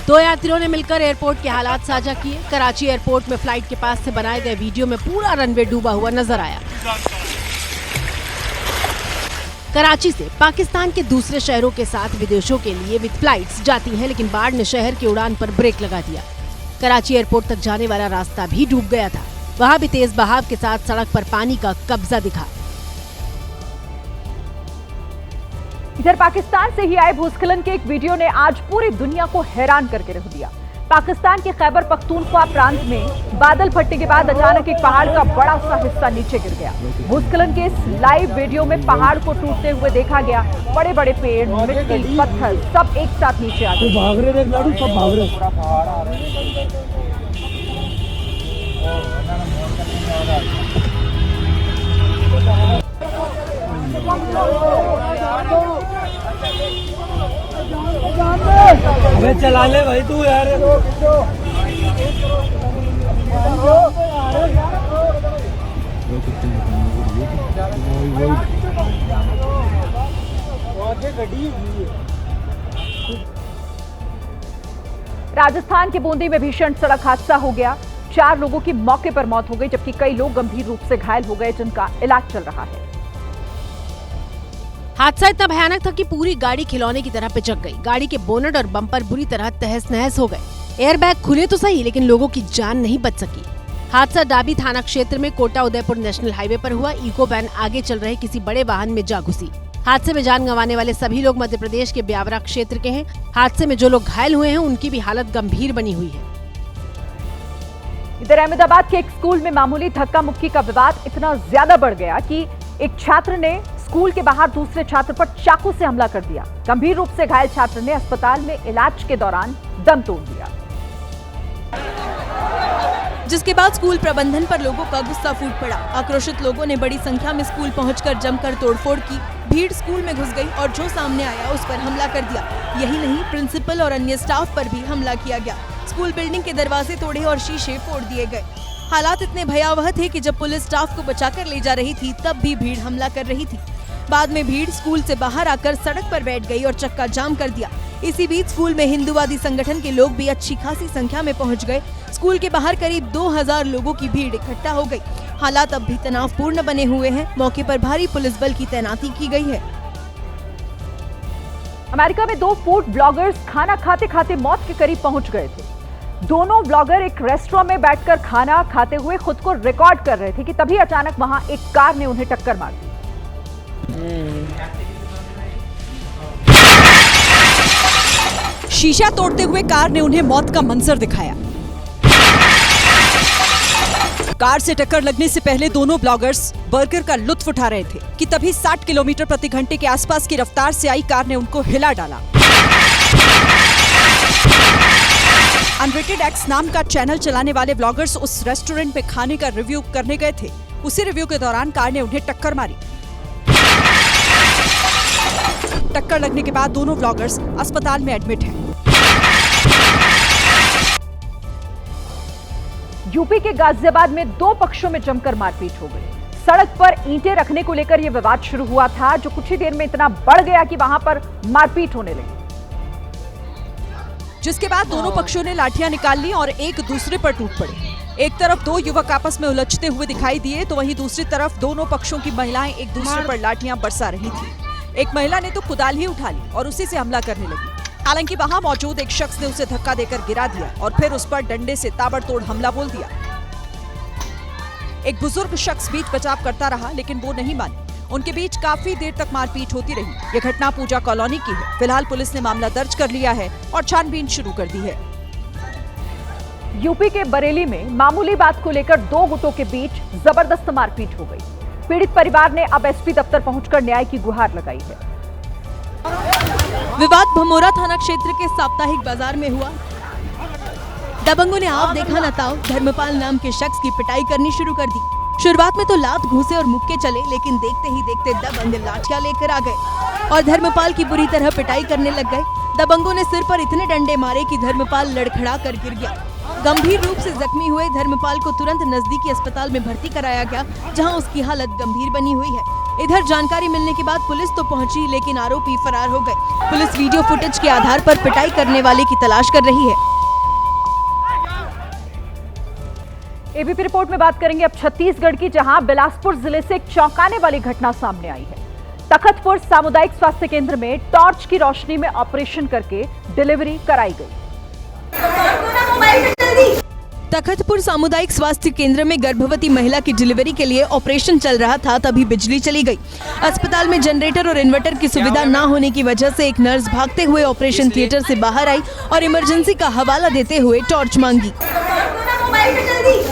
दो यात्रियों ने मिलकर एयरपोर्ट के हालात साझा किए। कराची एयरपोर्ट में फ्लाइट के पास से बनाए गए वीडियो में पूरा रनवे डूबा हुआ नजर आया। कराची से पाकिस्तान के दूसरे शहरों के साथ विदेशों के लिए विद फ्लाइट्स जाती हैं, लेकिन बाढ़ ने शहर की उड़ान पर ब्रेक लगा दिया। कराची एयरपोर्ट तक जाने वाला रास्ता भी डूब गया था। वहां भी तेज बहाव के साथ सड़क पर पानी का कब्जा दिखा। इधर पाकिस्तान से ही आए भूस्खलन के एक वीडियो ने आज पूरी दुनिया को हैरान करके रख दिया। पाकिस्तान के खैबर पख्तूनख्वा प्रांत में बादल फटने के बाद अचानक एक पहाड़ का बड़ा सा हिस्सा नीचे गिर गया। भूस्खलन के इस लाइव वीडियो में पहाड़ को टूटते हुए देखा गया। बड़े बड़े पेड़, मिट्टी, पत्थर सब एक साथ नीचे आ गए। भाग रहे सब भाग रहे। अबे चला ले भाई तू यार। राजस्थान के बूंदी में भीषण सड़क हादसा हो गया। 4 लोगों की मौके पर मौत हो गई, जबकि कई लोग गंभीर रूप से घायल हो गए, जिनका इलाज चल रहा है। हादसा इतना भयानक था कि पूरी गाड़ी खिलौने की तरह पिचक गई। गाड़ी के बोनट और बम्पर बुरी तरह तहस नहस हो गए। एयरबैग खुले तो सही, लेकिन लोगों की जान नहीं बच सकी। हादसा डाबी थाना क्षेत्र में कोटा उदयपुर नेशनल हाईवे पर हुआ। इको वैन आगे चल रहे किसी बड़े वाहन में जा घुसी। हादसे में जान गंवाने वाले सभी लोग मध्य प्रदेश के ब्यावरा क्षेत्र के हैं। हादसे में जो लोग घायल हुए हैं उनकी भी हालत गंभीर बनी हुई है। इधर अहमदाबाद के एक स्कूल में मामूली धक्का मुक्की का विवाद इतना ज्यादा बढ़ गया कि एक छात्र ने स्कूल के बाहर दूसरे छात्र पर चाकू से हमला कर दिया। गंभीर रूप से घायल छात्र ने अस्पताल में इलाज के दौरान दम तोड़ दिया, जिसके बाद स्कूल प्रबंधन पर लोगों का गुस्सा फूट पड़ा। आक्रोशित लोगों ने बड़ी संख्या में स्कूल पहुंचकर जमकर तोड़फोड़ की। भीड़ स्कूल में घुस गई और जो सामने आया उस पर हमला कर दिया। यही नहीं, प्रिंसिपल और अन्य स्टाफ पर भी हमला किया गया। स्कूल बिल्डिंग के दरवाजे तोड़े और शीशे फोड़ दिए गए। हालात इतने भयावह थे कि जब पुलिस स्टाफ को बचाकर ले जा रही थी तब भी भीड़ हमला कर रही थी। बाद में भीड़ स्कूल से बाहर आकर सड़क पर बैठ गई और चक्का जाम कर दिया। इसी बीच स्कूल में हिंदूवादी संगठन के लोग भी अच्छी खासी संख्या में पहुंच गए। स्कूल के बाहर करीब 2000 लोगों की भीड़ इकट्ठा हो गई। हालात अब भी तनावपूर्ण बने हुए हैं। मौके पर भारी पुलिस बल की तैनाती की गई है। अमेरिका में 2 फूड ब्लॉगर्स खाना खाते खाते मौत के करीब पहुंच गए थे। दोनों ब्लॉगर एक रेस्टोरेंट में बैठकर खाना खाते हुए खुद को रिकॉर्ड कर रहे थे कि तभी अचानक वहां एक कार ने उन्हें टक्कर मार दी। शीशा तोड़ते हुए कार ने उन्हें मौत का मंजर दिखाया। कार से टक्कर लगने से पहले दोनों ब्लॉगर्स बर्गर का लुत्फ उठा रहे थे कि तभी 60 किलोमीटर प्रति घंटे के आसपास की रफ्तार से आई कार ने उनको हिला डाला। अनरेटेड एक्स नाम का चैनल चलाने वाले ब्लॉगर्स उस रेस्टोरेंट में खाने का रिव्यू करने गए थे। उसी रिव्यू के दौरान कार ने उन्हें टक्कर मारी। टक्कर लगने के बाद दोनों ब्लॉगर्स अस्पताल में एडमिट हैं। यूपी के गाजियाबाद में 2 पक्षों में जमकर मारपीट हो गई। सड़क पर ईंटें रखने को लेकर यह विवाद शुरू हुआ था, जो कुछ ही देर में इतना बढ़ गया कि वहां पर मारपीट होने लगी, जिसके बाद दोनों पक्षों ने लाठियां निकाल ली और एक दूसरे पर टूट पड़े। एक तरफ दो युवक आपस में उलझते हुए दिखाई दिए तो वहीं दूसरी तरफ दोनों पक्षों की महिलाएं एक दूसरे पर लाठियां बरसा रही थी। एक महिला ने तो कुदाल ही उठा ली और उसी से हमला करने लगी। हालांकि वहां मौजूद एक शख्स ने उसे धक्का देकर गिरा दिया और फिर उस पर डंडे से ताबड़तोड़ हमला बोल दिया। एक बुजुर्ग शख्स बीच बचाव करता रहा, लेकिन वो नहीं माने। उनके बीच काफी देर तक मारपीट होती रही। यह घटना पूजा कॉलोनी की है। फिलहाल पुलिस ने मामला दर्ज कर लिया है और छानबीन शुरू कर दी है। यूपी के बरेली में मामूली बात को लेकर दो गुटों के बीच जबरदस्त मारपीट हो गई। पीड़ित परिवार ने अब एसपी दफ्तर पहुंचकर न्याय की गुहार लगाई है। विवाद भमोरा थाना क्षेत्र के साप्ताहिक बाजार में हुआ। दबंगों ने आप देखा न ताओ धर्मपाल नाम के शख्स की पिटाई करनी शुरू कर दी। शुरुआत में तो लात घूसे और मुक्के चले, लेकिन देखते ही देखते दबंग लाठियां लेकर आ गए और धर्मपाल की बुरी तरह पिटाई करने लग गए। दबंगों ने सिर पर इतने डंडे मारे कि धर्मपाल लड़खड़ा कर गिर गया। गंभीर रूप से जख्मी हुए धर्मपाल को तुरंत नजदीकी अस्पताल में भर्ती कराया गया, जहां उसकी हालत गंभीर बनी हुई है। इधर जानकारी मिलने के बाद पुलिस तो पहुंची, लेकिन आरोपी फरार हो गए। पुलिस वीडियो फुटेज के आधार पर पिटाई करने वाले की तलाश कर रही है। एबीपी रिपोर्ट में बात करेंगे अब छत्तीसगढ़ की, जहां बिलासपुर जिले से एक चौंकाने वाली घटना सामने आई है। तखतपुर सामुदायिक स्वास्थ्य केंद्र में टॉर्च की रोशनी में ऑपरेशन करके डिलीवरी कराई गई। तखतपुर सामुदायिक स्वास्थ्य केंद्र में गर्भवती महिला की डिलीवरी के लिए ऑपरेशन चल रहा था, तभी बिजली चली गई। अस्पताल में जनरेटर और इन्वर्टर की सुविधा न होने की वजह से एक नर्स भागते हुए ऑपरेशन थिएटर से बाहर आई और इमरजेंसी का हवाला देते हुए टॉर्च मांगी।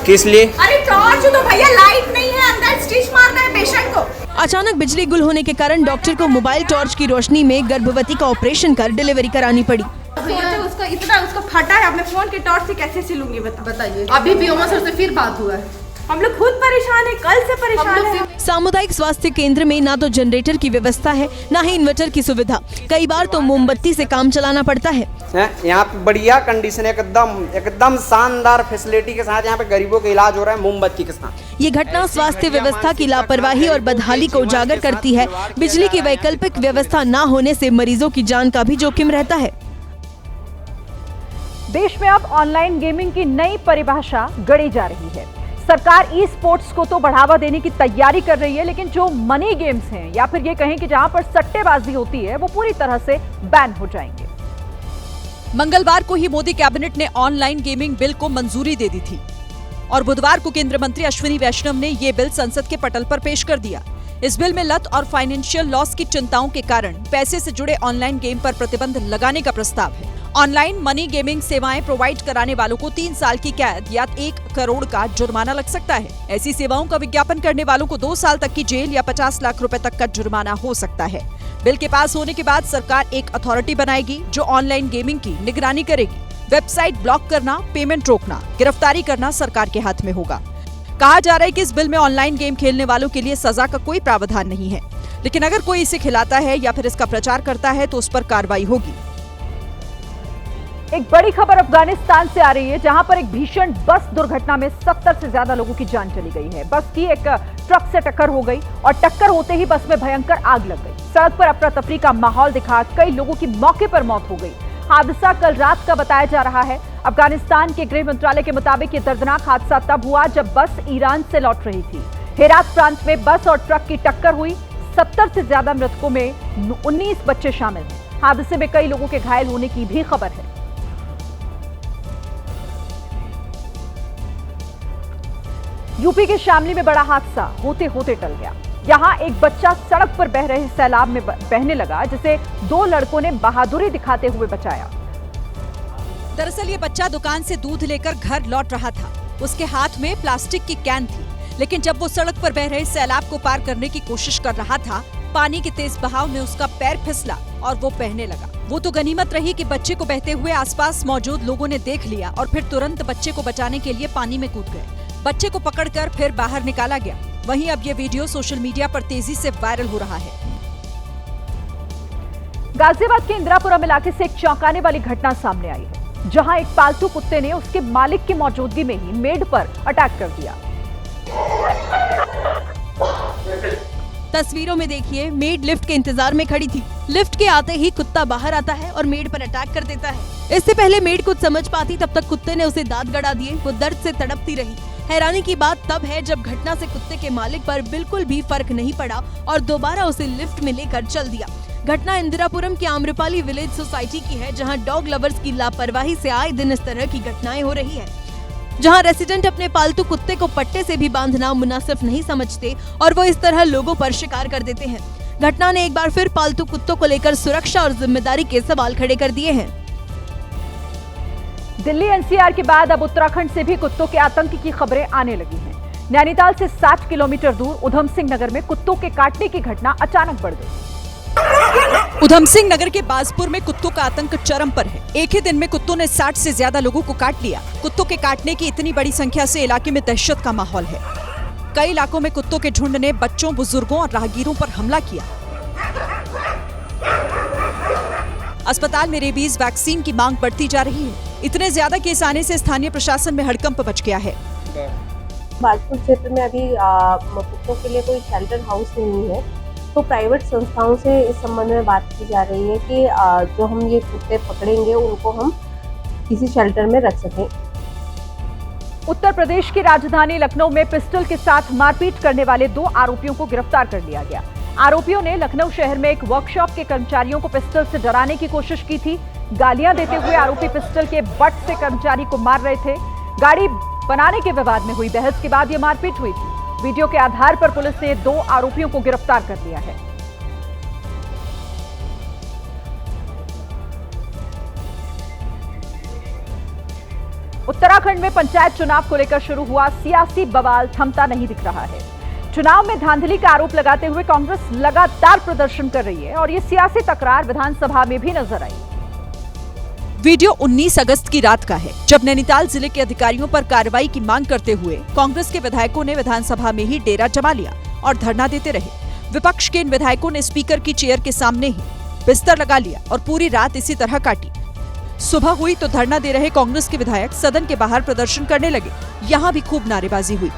किस लिए? अरे टॉर्च तो भैया, लाइट नहीं है, अंदर स्टिच मारना है पेशेंट को। अचानक बिजली गुल होने के कारण डॉक्टर को मोबाइल टॉर्च की रोशनी में गर्भवती का ऑपरेशन कर डिलीवरी करानी पड़ी। उसका इतना फटा है, अपने फोन के टॉर्च से कैसे सिलूंगी बताइए। अभी भी ओमा सर से फिर बात हुआ है, हम लोग खुद परेशान है, कल से परेशान है। सामुदायिक स्वास्थ्य केंद्र में ना तो जनरेटर की व्यवस्था है, ना ही इन्वर्टर की सुविधा। कई बार तो मोमबत्ती से काम चलाना पड़ता है। यहाँ पे बढ़िया कंडीशन, एकदम शानदार फैसिलिटी के साथ यहाँ पे गरीबों का इलाज हो रहा है मोमबत्ती के साथ। ये घटना स्वास्थ्य व्यवस्था की लापरवाही और बदहाली को उजागर करती है। बिजली की वैकल्पिक व्यवस्था न होने से मरीजों की जान का भी जोखिम रहता है। देश में अब ऑनलाइन गेमिंग की नई परिभाषा गढ़ी जा रही है। सरकार ई स्पोर्ट्स को तो बढ़ावा देने की तैयारी कर रही है, लेकिन जो मनी गेम्स हैं या फिर ये कहें कि जहां पर सट्टेबाजी होती है, वो पूरी तरह से बैन हो जाएंगे। मंगलवार को ही मोदी कैबिनेट ने ऑनलाइन गेमिंग बिल को मंजूरी दे दी थी और बुधवार को केंद्रीय मंत्री अश्विनी वैष्णव ने ये बिल संसद के पटल पर पेश कर दिया। इस बिल में लत और फाइनेंशियल लॉस की चिंताओं के कारण पैसे से जुड़े ऑनलाइन गेम पर प्रतिबंध लगाने का प्रस्ताव है। ऑनलाइन मनी गेमिंग सेवाएं प्रोवाइड कराने वालों को 3 साल की कैद या 1 करोड़ का जुर्माना लग सकता है। ऐसी सेवाओं का विज्ञापन करने वालों को 2 साल तक की जेल या 50 लाख रुपए तक का जुर्माना हो सकता है। बिल के पास होने के बाद सरकार एक अथॉरिटी बनाएगी जो ऑनलाइन गेमिंग की निगरानी करेगी। वेबसाइट ब्लॉक करना, पेमेंट रोकना, गिरफ्तारी करना सरकार के हाथ में होगा। कहा जा रहा है कि इस बिल में ऑनलाइन गेम खेलने वालों के लिए सजा का कोई प्रावधान नहीं है, लेकिन अगर कोई इसे खिलाता है या फिर इसका प्रचार करता है तो उस पर कार्रवाई होगी। एक बड़ी खबर अफगानिस्तान से आ रही है, जहां पर एक भीषण बस दुर्घटना में 70 से ज्यादा लोगों की जान चली गई है। बस की एक ट्रक से टक्कर हो गई और टक्कर होते ही बस में भयंकर आग लग गई। सड़क पर अफरा तफरी का माहौल दिखा कई लोगों की मौके पर मौत हो गई। हादसा कल रात का बताया जा रहा है। अफगानिस्तान के गृह मंत्रालय के मुताबिक ये दर्दनाक हादसा तब हुआ जब बस ईरान से लौट रही थी। हेरात प्रांत में बस और ट्रक की टक्कर हुई। 70 से ज्यादा मृतकों में 19 बच्चे शामिल हैं। हादसे में कई लोगों के घायल होने की भी खबर है। यूपी के शामली में बड़ा हादसा होते होते टल गया। यहां एक बच्चा सड़क पर बह रहे सैलाब में बहने लगा, जिसे 2 लड़कों ने बहादुरी दिखाते हुए बचाया। दरअसल ये बच्चा दुकान से दूध लेकर घर लौट रहा था। उसके हाथ में प्लास्टिक की कैन थी, लेकिन जब वो सड़क पर बह रहे सैलाब को पार करने की कोशिश कर रहा था, पानी के तेज बहाव में उसका पैर फिसला और वो बहने लगा। वो तो गनीमत रही कि बच्चे को बहते हुए आसपास मौजूद लोगों ने देख लिया और फिर तुरंत बच्चे को बचाने के लिए पानी में कूद गए। बच्चे को पकड़कर फिर बाहर निकाला गया। वहीं अब ये वीडियो सोशल मीडिया पर तेजी से वायरल हो रहा है। गाजियाबाद के इंदिरापुरम इलाके से एक चौंकाने वाली घटना सामने आई है, जहां एक पालतू कुत्ते ने उसके मालिक की मौजूदगी में ही मेड पर अटैक कर दिया। तस्वीरों में देखिए, मेड लिफ्ट के इंतजार में खड़ी थी। लिफ्ट के आते ही कुत्ता बाहर आता है और मेड पर अटैक कर देता है। इससे पहले मेड कुछ समझ पाती तब तक कुत्ते ने उसे दांत गड़ा दिए। वो दर्द से तड़पती रही। हैरानी की बात तब है जब घटना से कुत्ते के मालिक पर बिल्कुल भी फर्क नहीं पड़ा और दोबारा उसे लिफ्ट में लेकर चल दिया। घटना इंदिरापुरम के आम्रपाली विलेज सोसाइटी की है, जहां डॉग लवर्स की लापरवाही से आए दिन इस तरह की घटनाएं हो रही है, जहां रेसिडेंट अपने पालतू कुत्ते को पट्टे से भी बांधना मुनासिब नहीं समझते और वो इस तरह लोगों पर शिकार कर देते हैं। घटना ने एक बार फिर पालतू कुत्तों को लेकर सुरक्षा और जिम्मेदारी के सवाल खड़े कर दिए हैं। दिल्ली एनसीआर के बाद अब उत्तराखंड से भी कुत्तों के आतंक की खबरें आने लगी हैं। नैनीताल से 60 किलोमीटर दूर उधम सिंह नगर में कुत्तों के काटने की घटना अचानक बढ़ गई। उधम सिंह नगर के बाजपुर में कुत्तों का आतंक चरम पर है। एक ही दिन में कुत्तों ने 60 से ज्यादा लोगों को काट लिया। कुत्तों के काटने की इतनी बड़ी संख्या से इलाके में दहशत का माहौल है। कई इलाकों में कुत्तों के झुंड ने बच्चों, बुजुर्गों और राहगीरों पर हमला किया। अस्पताल में रेबीज वैक्सीन की मांग बढ़ती जा रही है। इतने ज्यादा केस आने से स्थानीय प्रशासन में हड़कंप मच गया है। बाजपुर क्षेत्र में अभी कुत्तों के लिए कोई शेल्टर हाउस नहीं है, तो प्राइवेट संस्थाओं से इस संबंध में बात की जा रही है कि जो हम ये कुत्ते पकड़ेंगे उनको हम किसी शेल्टर में रख सकें। उत्तर प्रदेश की राजधानी लखनऊ में पिस्टल के साथ मारपीट करने वाले 2 आरोपियों को गिरफ्तार कर लिया गया। आरोपियों ने लखनऊ शहर में एक वर्कशॉप के कर्मचारियों को पिस्टल से डराने की कोशिश की थी। गालियां देते हुए आरोपी पिस्टल के बट से कर्मचारी को मार रहे थे। गाड़ी बनाने के विवाद में हुई बहस के बाद यह मारपीट हुई थी। वीडियो के आधार पर पुलिस ने 2 आरोपियों को गिरफ्तार कर लिया है। उत्तराखंड में पंचायत चुनाव को लेकर शुरू हुआ सियासी बवाल थमता नहीं दिख रहा है। चुनाव में धांधली का आरोप लगाते हुए कांग्रेस लगातार प्रदर्शन कर रही है और ये सियासी तकरार विधानसभा में भी नजर आई। वीडियो 19 अगस्त की रात का है, जब नैनीताल जिले के अधिकारियों पर कार्रवाई की मांग करते हुए कांग्रेस के विधायकों ने विधानसभा में ही डेरा जमा लिया और धरना देते रहे। विपक्ष के इन विधायकों ने स्पीकर की चेयर के सामने ही बिस्तर लगा लिया और पूरी रात इसी तरह काटी। सुबह हुई तो धरना दे रहे कांग्रेस के विधायक सदन के बाहर प्रदर्शन करने लगे। यहाँ भी खूब नारेबाजी हुई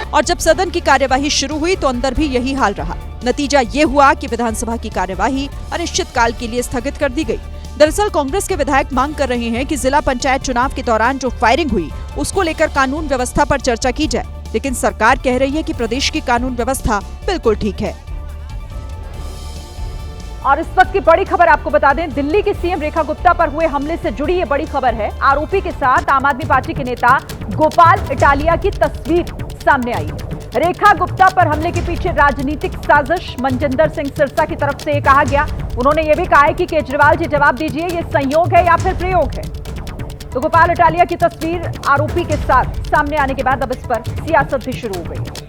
और जब सदन की कार्यवाही शुरू हुई तो अंदर भी यही हाल रहा। नतीजा ये हुआ कि विधानसभा की कार्यवाही अनिश्चितकाल के लिए स्थगित कर दी गई। दरअसल कांग्रेस के विधायक मांग कर रहे हैं कि जिला पंचायत चुनाव के दौरान जो फायरिंग हुई उसको लेकर कानून व्यवस्था पर चर्चा की जाए, लेकिन सरकार कह रही है कि प्रदेश की कानून व्यवस्था बिल्कुल ठीक है। और इस वक्त की बड़ी खबर आपको बता दें, दिल्ली की सीएम रेखा गुप्ता पर हुए हमले से जुड़ी ये बड़ी खबर है। आरोपी के साथ आम आदमी पार्टी के नेता गोपाल इटालिया की तस्वीर सामने आई है। रेखा गुप्ता पर हमले के पीछे राजनीतिक साजिश मनजिंदर सिंह सिरसा की तरफ से कहा गया। उन्होंने ये भी कहा है कि केजरीवाल जी जवाब दीजिए, ये संयोग है या फिर प्रयोग है। तो गोपाल इटालिया की तस्वीर आरोपी के साथ सामने आने के बाद अब इस पर सियासत भी शुरू हो गई।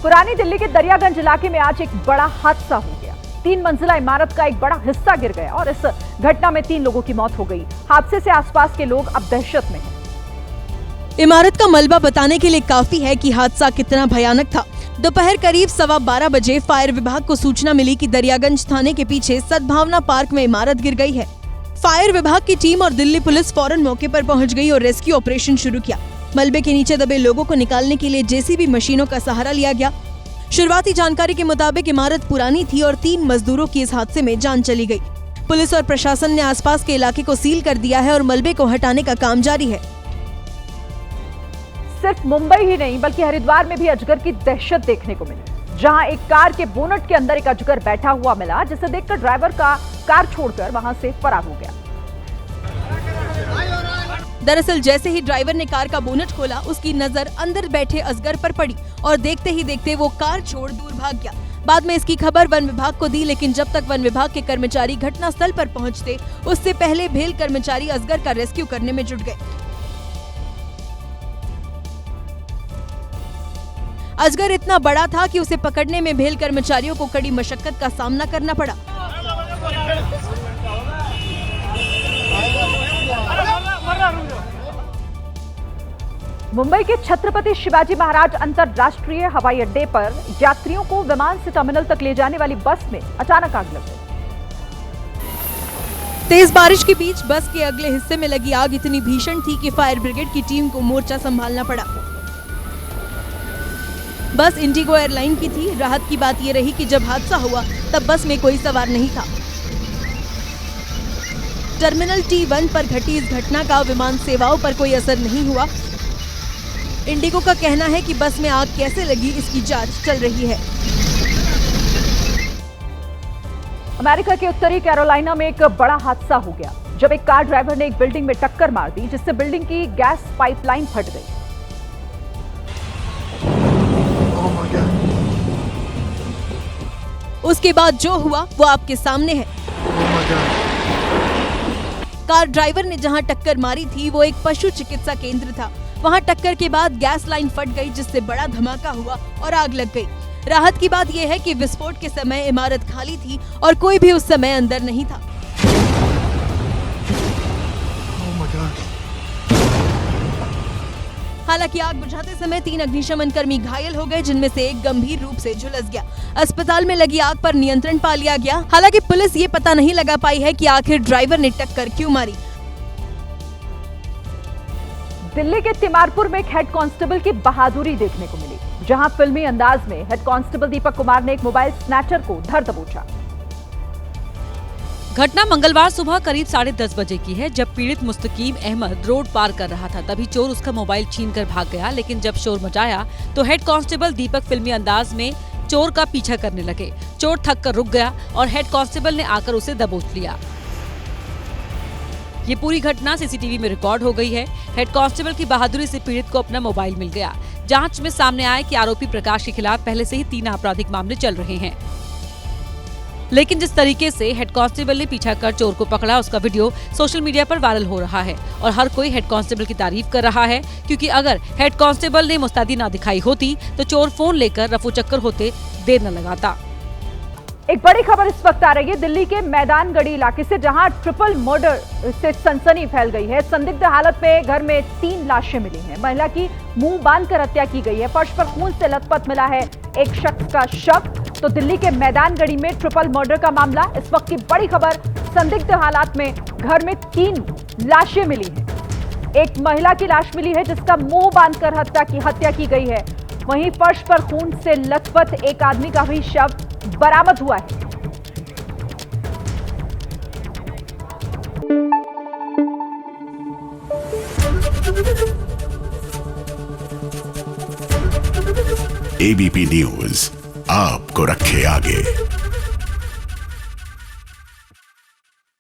पुरानी दिल्ली के दरियागंज इलाके में आज एक बड़ा हादसा हो गया। 3 मंजिला इमारत का एक बड़ा हिस्सा गिर गया और इस घटना में 3 लोगों की मौत हो गई। हादसे से आसपास के लोग अब दहशत में हैं। इमारत का मलबा बताने के लिए काफी है कि हादसा कितना भयानक था। दोपहर करीब 12:15 बजे फायर विभाग को सूचना मिली कि दरियागंज थाने के पीछे सद्भावना पार्क में इमारत गिर गई है। फायर विभाग की टीम और दिल्ली पुलिस फौरन मौके पर पहुंच गई और रेस्क्यू ऑपरेशन शुरू किया। मलबे के नीचे दबे लोगों को निकालने के लिए जेसीबी मशीनों का सहारा लिया गया। शुरुआती जानकारी के मुताबिक इमारत पुरानी थी और 3 मजदूरों की इस हादसे में जान चली गई। पुलिस और प्रशासन ने आसपास के इलाके को सील कर दिया है और मलबे को हटाने का काम जारी है। सिर्फ मुंबई ही नहीं बल्कि हरिद्वार में भी अजगर की दहशत देखने को मिली, जहां एक कार के बोनट के अंदर एक अजगर बैठा हुआ मिला, जिसे देखकर ड्राइवर का कार छोड़कर वहां से फरार हो गया। दरअसल जैसे ही ड्राइवर ने कार का बोनट खोला, उसकी नजर अंदर बैठे अजगर पर पड़ी और देखते ही देखते वो कार छोड़ दूर भाग गया। बाद में इसकी खबर वन विभाग को दी, लेकिन जब तक वन विभाग के कर्मचारी घटनास्थल पर पहुंचते, उससे पहले भेल कर्मचारी अजगर का रेस्क्यू करने में जुट गए। अजगर इतना बड़ा था कि उसे पकड़ने में भेल कर्मचारियों को कड़ी मशक्कत का सामना करना पड़ा। मुंबई के छत्रपति शिवाजी महाराज अंतरराष्ट्रीय हवाई अड्डे पर यात्रियों को विमान से टर्मिनल तक ले जाने वाली बस में अचानक आग लग गई। तेज बारिश के बीच बस के अगले हिस्से में लगी आग इतनी भीषण थी कि फायर ब्रिगेड की टीम को मोर्चा संभालना पड़ा। बस इंडिगो एयरलाइन की थी। राहत की बात यह रही कि जब हादसा हुआ तब बस में कोई सवार नहीं था। टर्मिनल T1 पर घटी इस घटना का विमान सेवाओं पर कोई असर नहीं हुआ। इंडिगो का कहना है कि बस में आग कैसे लगी इसकी जांच चल रही है। अमेरिका के उत्तरी कैरोलिना में एक बड़ा हादसा हो गया जब एक कार ड्राइवर ने एक बिल्डिंग में टक्कर मार दी, जिससे बिल्डिंग की गैस पाइपलाइन फट गई। उसके बाद जो हुआ वो आपके सामने है। कार ड्राइवर ने जहां टक्कर मारी थी वो एक पशु चिकित्सा केंद्र था। वहां टक्कर के बाद गैस लाइन फट गई, जिससे बड़ा धमाका हुआ और आग लग गई। राहत की बात यह है कि विस्फोट के समय इमारत खाली थी और कोई भी उस समय अंदर नहीं था। हालांकि आग बुझाते समय 3 अग्निशमन कर्मी घायल हो गए, जिनमें से एक गंभीर रूप से झुलस गया। अस्पताल में लगी आग पर नियंत्रण पा लिया गया। हालांकि पुलिस ये पता नहीं लगा पाई है कि आखिर ड्राइवर ने टक्कर क्यों मारी। दिल्ली के तिमारपुर में एक हेड कांस्टेबल की बहादुरी देखने को मिली, जहां फिल्मी अंदाज में हेड कांस्टेबल दीपक कुमार ने एक मोबाइल स्नैचर को धर दबोचा। घटना मंगलवार सुबह करीब 10:30 बजे की है, जब पीड़ित मुस्तकीम अहमद रोड पार कर रहा था। तभी चोर उसका मोबाइल छीनकर भाग गया, लेकिन जब शोर मचाया तो हेड कांस्टेबल दीपक फिल्मी अंदाज में चोर का पीछा करने लगे। चोर थक कर रुक गया और हेड कांस्टेबल ने आकर उसे दबोच लिया। ये पूरी घटना सीसीटीवी में रिकॉर्ड हो गई है। हेड कांस्टेबल की बहादुरी से पीड़ित को अपना मोबाइल मिल गया। जांच में सामने आया कि आरोपी प्रकाश के खिलाफ पहले से ही 3 आपराधिक मामले चल रहे हैं। लेकिन जिस तरीके से हेड कांस्टेबल ने पीछा कर चोर को पकड़ा, उसका वीडियो सोशल मीडिया पर वायरल हो रहा है और हर कोई हेड कांस्टेबल की तारीफ कर रहा है, क्योंकि अगर हेड कांस्टेबल ने मुस्तैदी ना दिखाई होती तो चोर फोन लेकर रफू चक्कर होते देर न लगाता। एक बड़ी खबर इस वक्त आ रही है दिल्ली के मैदानगढ़ी इलाके से, जहां ट्रिपल मर्डर से सनसनी फैल गई है। संदिग्ध हालत में घर में 3 लाशें मिली हैं। महिला की मुंह बांधकर हत्या की गई है। फर्श पर खून से लथपथ मिला है एक शख्स का शव। तो दिल्ली के मैदानगढ़ी में ट्रिपल मर्डर का मामला। इस वक्त की बड़ी खबर, संदिग्ध हालात में घर में 3 लाशें मिली हैं। एक महिला की लाश मिली है जिसका मुंह बांधकर हत्या की गई है। वहीं फर्श पर खून से लथपथ एक आदमी का भी शव बरामद हुआ है। एबीपी न्यूज आपको रखे आगे।